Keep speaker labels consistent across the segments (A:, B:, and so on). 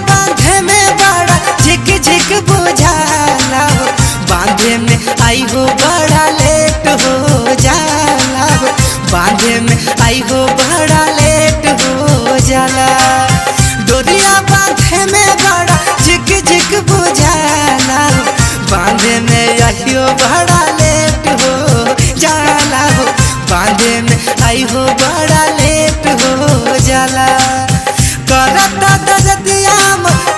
A: बांधे में बड़ा झिक झिक बुझाला हो, बांधे में आई हो बड़ा लेट हो जाला हो, बांधे में आई हो बड़ा लेट हो जाला। डोरिया बांधे में बड़ा झिक झिक बुझाला हो, बांधे में आई हो बड़ा लेट हो जाला हो, बांधे में आई हो बड़ा लेट हो जाला। करता दरदिया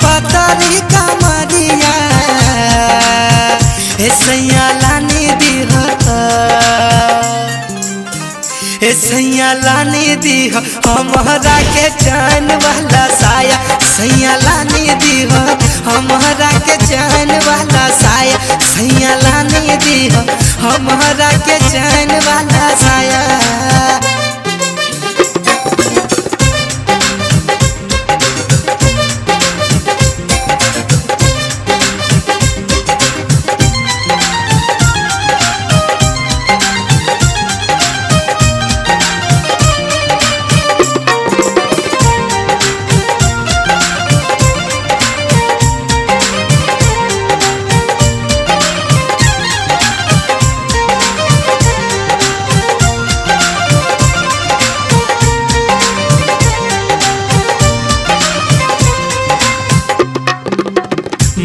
A: पतरी कमरिया हे सैया लानी दीह, हे सैया लानी दीह हमारा के चैन वाला साया, सैया लानी दीह हमारा के चैन वाला साया, सैया लानी दीह हमारा के चैन वाला साया।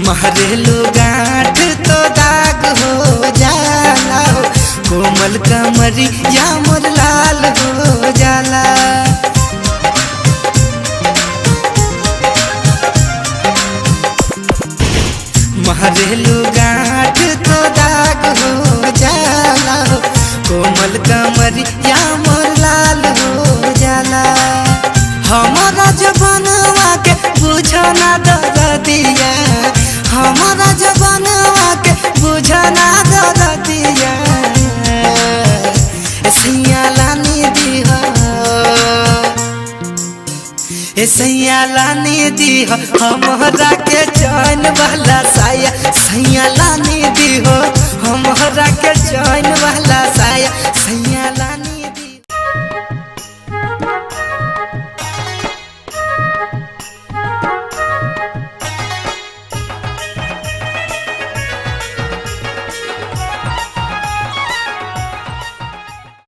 A: महरेलू गांठ तो दाग हो जाला हो, कोमल कमरी या मोर लाल हो जाला। महरेलू गांठ तो दाग हो जाला हो, कोमल कमरी या मोर लाल हो जाला। हमारा जवानवा के बुझना दरदिया, हमारा जवानवा के बुझना दरदिया, सैया लानी दीह, सैया लानी दीह हमारा के चैन वाला साया, सैया लानी दीह हमारा के चैन वाला साया, सैया लानी